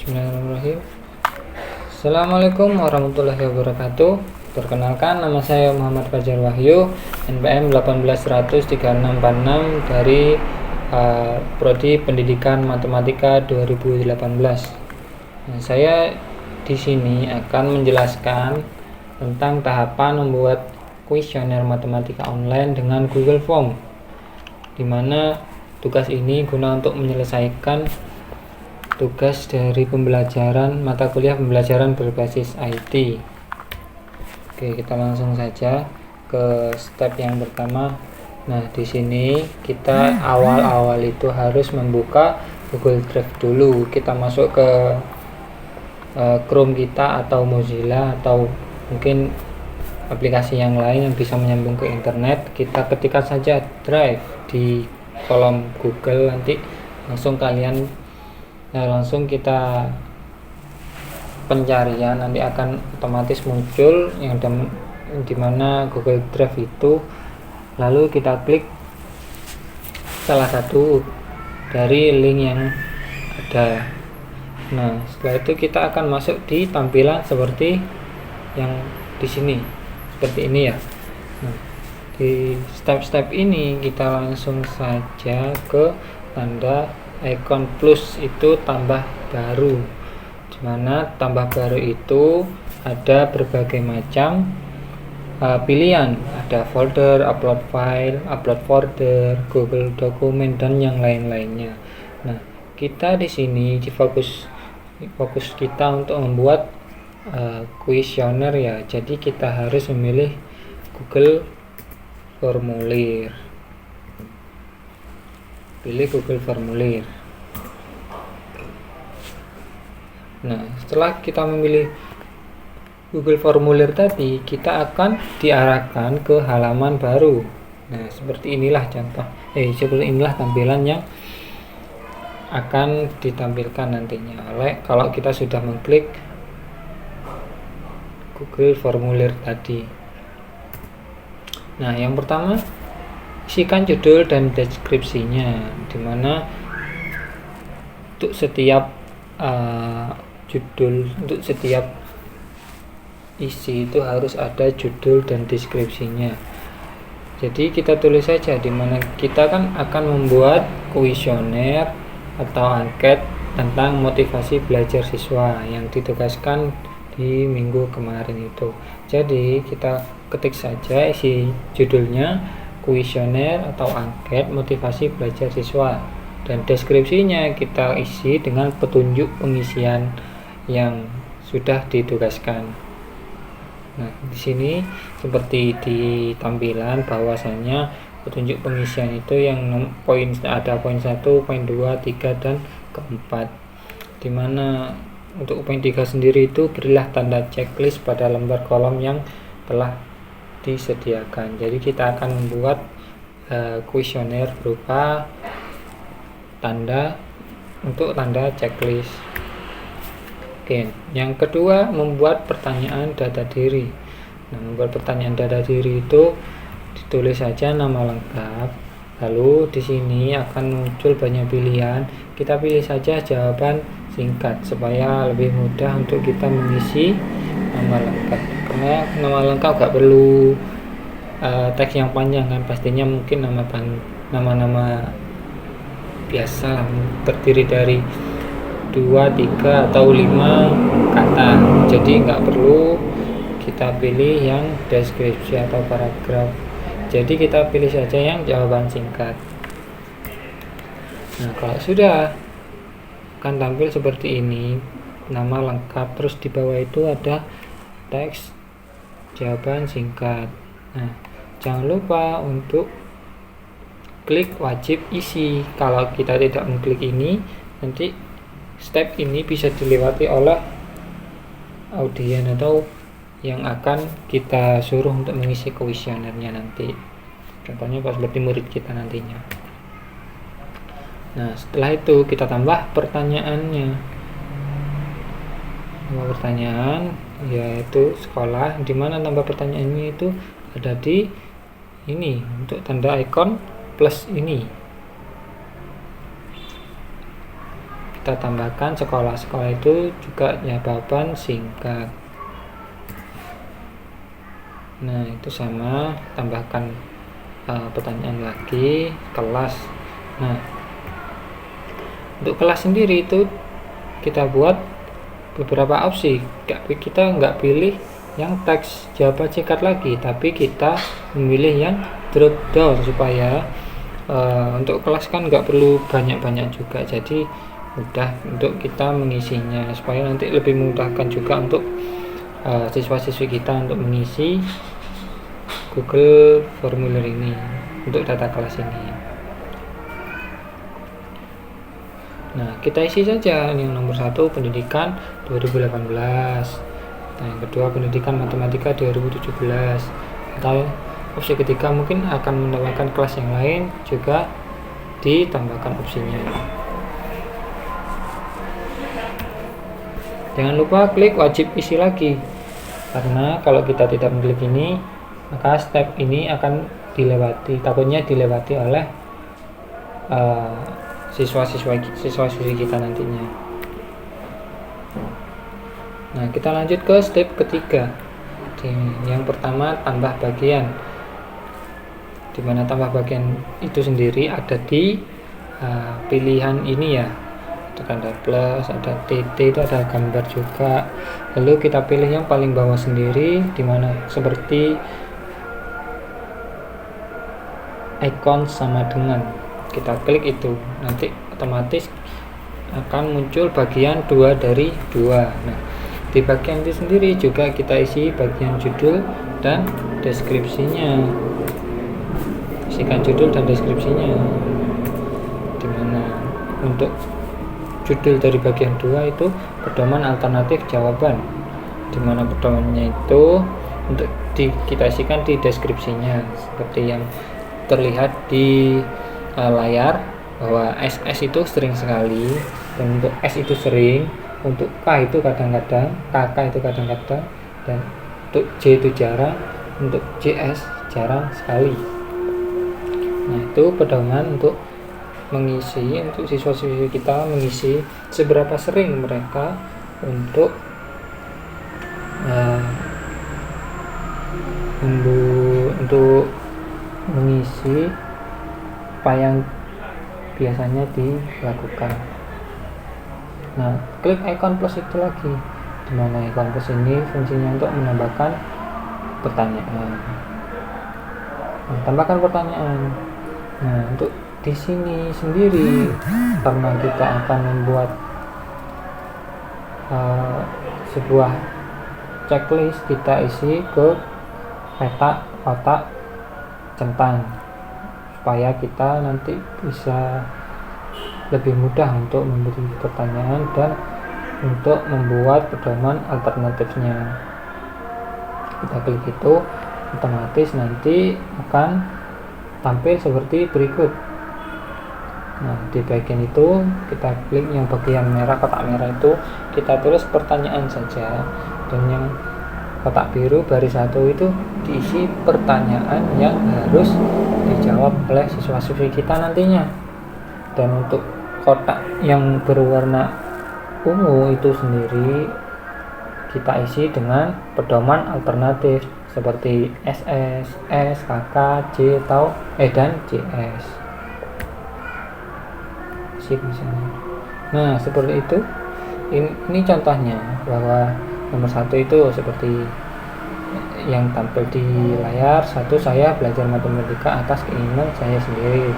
Bismillahirrahmanirrahim. Assalamualaikum warahmatullahi wabarakatuh. Perkenalkan, nama saya Muhammad Fajar Wahyu, NPM 181003646 dari Prodi Pendidikan Matematika 2018. Saya di sini akan menjelaskan tentang tahapan membuat kuesioner matematika online dengan Google Form, di mana tugas ini guna untuk menyelesaikan tugas dari mata kuliah pembelajaran berbasis IT. Oke, kita langsung saja ke step yang pertama. Nah, di sini kita awal-awal itu harus membuka Google Drive dulu. Kita masuk ke Chrome kita atau Mozilla atau mungkin aplikasi yang lain yang bisa menyambung ke internet. Kita ketikkan saja Drive di kolom Google, nanti langsung kita pencarian, nanti akan otomatis muncul yang dimana Google Drive itu, lalu kita klik salah satu dari link yang ada. Nah, setelah itu kita akan masuk di tampilan seperti yang di sini, seperti ini ya. Nah, di step-step ini kita langsung saja ke tanda icon plus, itu tambah baru, dimana tambah baru itu ada berbagai macam pilihan, ada folder, upload file, upload folder, Google dokumen, dan yang lain-lainnya. Nah, kita di sini fokus kita untuk membuat kuesioner ya, jadi kita harus memilih Google Formulir. Pilih Google Formulir. Nah, setelah kita memilih Google Formulir tadi, kita akan diarahkan ke halaman baru. Nah, seperti inilah tampilan yang akan ditampilkan nantinya kalau kita sudah mengklik Google Formulir tadi. Nah, yang pertama, isikan judul dan deskripsinya, dimana untuk setiap untuk setiap isi itu harus ada judul dan deskripsinya. Jadi kita tulis saja, dimana kita kan akan membuat kuesioner atau angket tentang motivasi belajar siswa yang ditugaskan di minggu kemarin itu. Jadi kita ketik saja isi judulnya, kuesioner atau angket motivasi belajar siswa, dan deskripsinya kita isi dengan petunjuk pengisian yang sudah ditugaskan. Nah, di sini seperti di tampilan bahwasanya petunjuk pengisian itu yang ada poin 1, poin 2, 3 dan keempat. Dimana untuk poin 3 sendiri itu berilah tanda checklist pada lembar kolom yang telah disediakan. Jadi kita akan membuat kuesioner berupa tanda checklist. Oke, yang kedua, membuat pertanyaan data diri. Nah, membuat pertanyaan data diri itu ditulis saja nama lengkap, lalu di sini akan muncul banyak pilihan. Kita pilih saja jawaban singkat supaya lebih mudah untuk kita mengisi nama lengkap, karena nama lengkap gak perlu teks yang panjang kan, pastinya mungkin nama-nama biasa terdiri dari 2, 3 atau 5 kata, jadi nggak perlu kita pilih yang deskripsi atau paragraf, jadi kita pilih saja yang jawaban singkat. Nah, kalau sudah akan tampil seperti ini, nama lengkap, terus di bawah itu ada teks jawaban singkat. Nah, jangan lupa untuk klik wajib isi. Kalau kita tidak mengklik ini, nanti step ini bisa dilewati oleh audien atau yang akan kita suruh untuk mengisi kuesionernya nanti. Contohnya pas seperti murid kita nantinya. Nah, setelah itu kita tambah pertanyaannya. Tambah pertanyaan yaitu sekolah, dimana tambah pertanyaannya itu ada di ini untuk tanda icon plus ini. kita tambahkan sekolah-sekolah itu juga jawaban singkat. Nah itu sama, tambahkan pertanyaan lagi, kelas. Nah untuk kelas sendiri itu kita buat beberapa opsi. Kita nggak pilih yang teks jawaban singkat lagi, tapi kita memilih yang drop down supaya untuk kelas kan nggak perlu banyak-banyak juga, jadi mudah untuk kita mengisinya, supaya nanti lebih memudahkan juga untuk siswa-siswi kita untuk mengisi Google Formulir ini untuk data kelas ini. Nah kita isi saja yang nomor 1 pendidikan 2018, nah yang kedua pendidikan matematika 2017, atau opsi ketiga mungkin akan menambahkan kelas yang lain juga ditambahkan opsinya. Jangan lupa klik wajib isi lagi, karena kalau kita tidak mengklik ini maka step ini akan dilewati, takutnya dilewati oleh siswa-siswi kita nantinya. Nah kita lanjut ke step ketiga. Yang pertama tambah bagian, dimana tambah bagian itu sendiri ada di pilihan ini ya, tekan ada plus, ada titik, itu ada gambar juga. Lalu kita pilih yang paling bawah sendiri, dimana seperti icon sama dengan, kita klik itu, nanti otomatis akan muncul bagian 2 dari 2. Nah di bagian itu sendiri juga kita isi bagian judul dan deskripsinya. Isikan judul dan deskripsinya, dimana untuk judul dari bagian 2 itu pedoman alternatif jawaban, dimana pedomannya itu untuk kita isikan di deskripsinya seperti yang terlihat di layar, bahwa SS itu sering sekali, dan untuk S itu sering, untuk K itu kadang-kadang, KK itu kadang-kadang, dan untuk J itu jarang, untuk JS jarang sekali. Nah itu pedoman untuk mengisi, untuk siswa-siswi kita mengisi seberapa sering mereka untuk mengisi apa yang biasanya dilakukan. Nah klik icon plus itu lagi, dimana icon plus ini fungsinya untuk menambahkan pertanyaan. Nah, tambahkan pertanyaan. Nah untuk di sini sendiri, karena kita akan membuat sebuah checklist, kita isi ke peta kotak centang supaya kita nanti bisa lebih mudah untuk memberi pertanyaan dan untuk membuat pedoman alternatifnya. Kita klik itu, otomatis nanti akan tampil seperti berikut. Nah di bagian itu kita klik yang bagian merah, kotak merah itu kita tulis pertanyaan saja, dan yang kotak biru baris 1 itu diisi pertanyaan yang harus dijawab oleh siswa-siswi kita nantinya. Dan untuk kotak yang berwarna ungu itu sendiri kita isi dengan pedoman alternatif seperti SS, S, KK, J, atau dan JS. Misalnya. Nah seperti itu. Ini contohnya, bahwa nomor 1 itu seperti yang tampil di layar. 1, saya belajar matematika atas keinginan saya sendiri.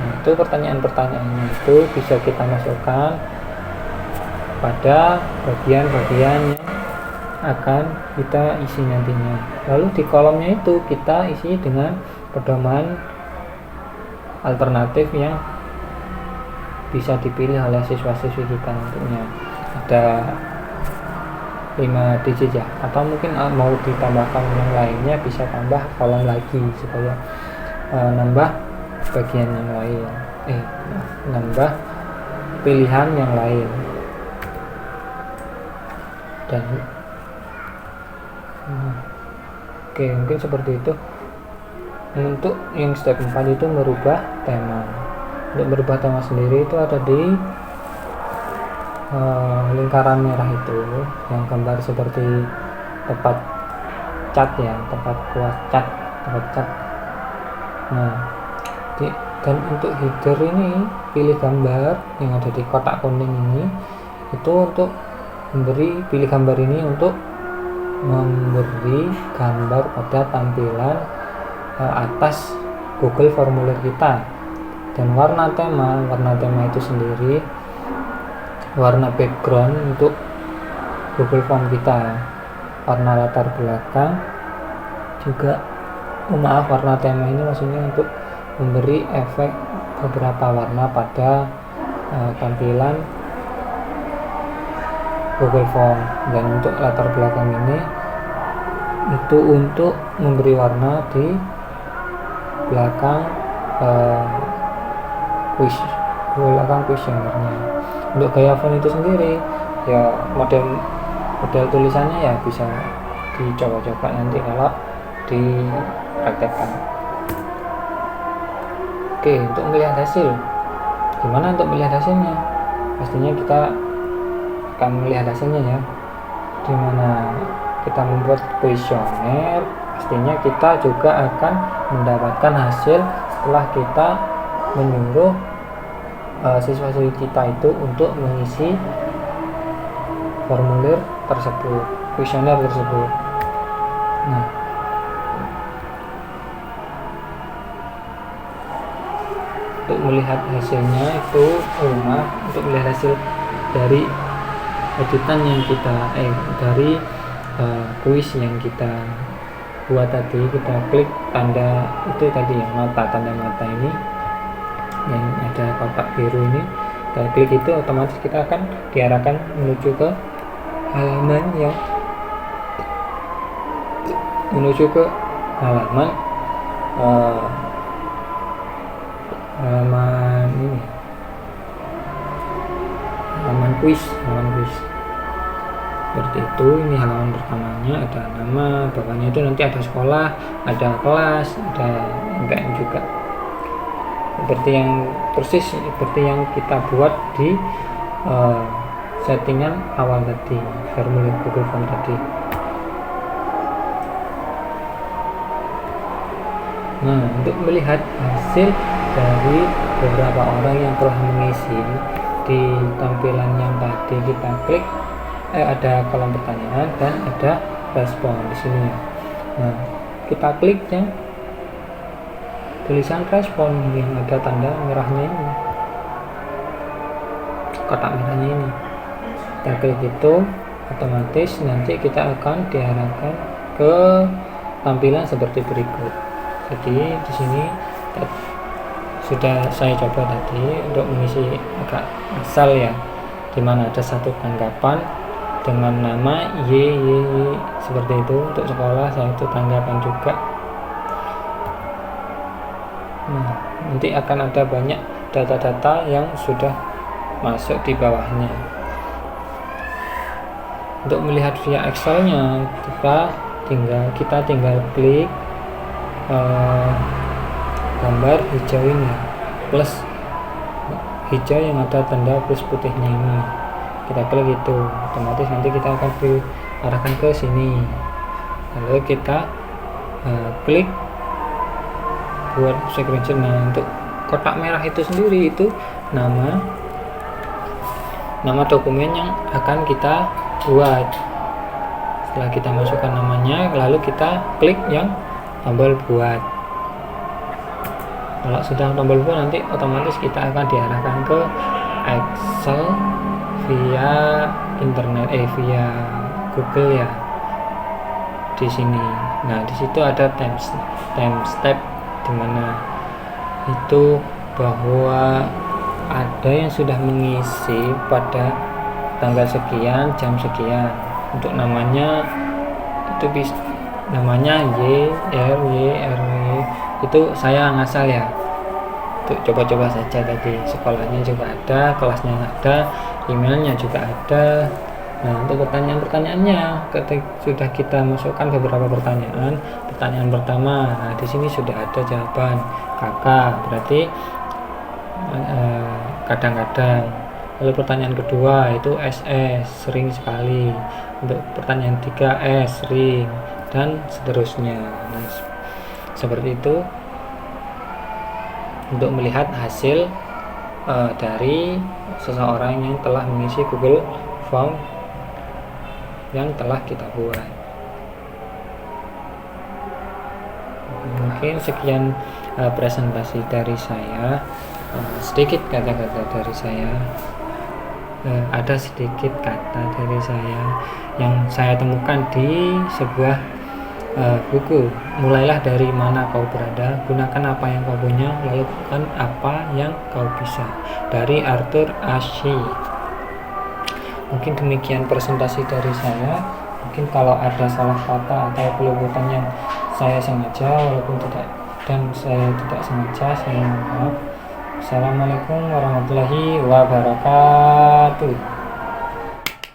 Nah itu pertanyaan-pertanyaannya itu bisa kita masukkan pada bagian-bagian yang akan kita isi nantinya. Lalu di kolomnya itu kita isi dengan pedoman alternatif yang bisa dipilih oleh siswa-siswi kita nantinya. Ada 5 digit ya, atau mungkin mau ditambahkan yang lainnya bisa tambah kolom lagi supaya nambah bagian yang lain, nambah pilihan yang lain. Dan oke, mungkin seperti itu. Untuk yang step 4 itu merubah tema. Untuk merubah tema sendiri itu ada di lingkaran merah itu yang gambar seperti tempat cat ya, tempat kuas cat, tempat cat. Nah, dan untuk header ini pilih gambar yang ada di kotak kuning ini, itu untuk pilih gambar ini untuk memberi gambar pada tampilan atas Google formulir kita. Dan warna tema itu sendiri warna background untuk Google Form kita, warna latar belakang juga, warna tema ini maksudnya untuk memberi efek beberapa warna pada tampilan Google Form. Dan untuk latar belakang ini itu untuk memberi warna di belakang kuesionernya. Untuk gaya font itu sendiri ya, model tulisannya ya bisa dicoba-coba nanti kalau dipraktekkan. Oke, untuk melihat hasil, gimana untuk melihat hasilnya? Pastinya kita akan melihat hasilnya ya, dimana kita membuat kuesioner, pastinya kita juga akan mendapatkan hasil setelah kita menyuruh siswa-siswi kita itu untuk mengisi formulir tersebut, kuesioner tersebut. Nah, untuk melihat hasilnya itu untuk melihat hasil dari editan yang kita dari kuis yang kita buat tadi, kita klik tanda itu tadi yang tanda mata ini yang ada kotak biru ini, kita klik itu otomatis kita akan diarahkan menuju ke halaman halaman kuis seperti itu. Ini halaman pertamanya, ada nama, bawahnya itu nanti ada sekolah, ada kelas, ada MPM juga, persis seperti yang kita buat di settingan awal tadi, formulir Google Form tadi. Nah, untuk melihat hasil dari beberapa orang yang telah mengisi di tampilan yang tadi, kita klik ada kolom pertanyaan dan ada respon di sini ya. Nah, kita klik yang tulisan respon yang ada tanda merahnya ini, kotak merahnya ini. Kita klik itu, otomatis nanti kita akan diarahkan ke tampilan seperti berikut. Jadi di sini sudah saya coba tadi untuk mengisi agak asal ya, dimana ada satu tanggapan dengan nama Y seperti itu. Untuk sekolah saya itu tanggapan juga. Nah, nanti akan ada banyak data-data yang sudah masuk di bawahnya. Untuk melihat via Excelnya, kita tinggal klik gambar hijau ini, plus hijau yang ada tanda plus putihnya ini, kita klik itu, otomatis nanti kita akan diarahkan ke sini. Lalu kita klik buat screenshot. Nah, untuk kotak merah itu sendiri itu nama dokumen yang akan kita buat. Setelah kita masukkan namanya, lalu kita klik yang tombol buat. Kalau sudah tombol buat, nanti otomatis kita akan diarahkan ke Excel via internet, via Google ya, di sini. Nah, di situ ada timestamp, dimana itu bahwa ada yang sudah mengisi pada tanggal sekian, jam sekian. Untuk namanya itu namanya itu saya ngasal ya, untuk coba-coba saja tadi. Sekolahnya juga ada, kelasnya ada, emailnya juga ada. Nah, untuk pertanyaannya, ketika sudah kita masukkan beberapa pertanyaan pertama, nah di sini sudah ada jawaban kakak, berarti kadang-kadang. Lalu pertanyaan kedua itu SS, sering sekali. Untuk pertanyaan 3 S, sering, dan seterusnya. Nah, seperti itu untuk melihat hasil dari seseorang yang telah mengisi Google Form yang telah kita buat. Mungkin sekian presentasi dari saya, sedikit kata-kata dari saya. Ada sedikit kata dari saya yang saya temukan di sebuah buku. Mulailah dari mana kau berada, gunakan apa yang kau punya, lalu lakukan apa yang kau bisa, dari Arthur Ashe. Mungkin demikian presentasi dari saya. Mungkin kalau ada salah kata atau pelebutan yang saya sengaja walaupun tidak, dan saya tidak sengaja, saya mohon maaf. Assalamualaikum warahmatullahi wabarakatuh.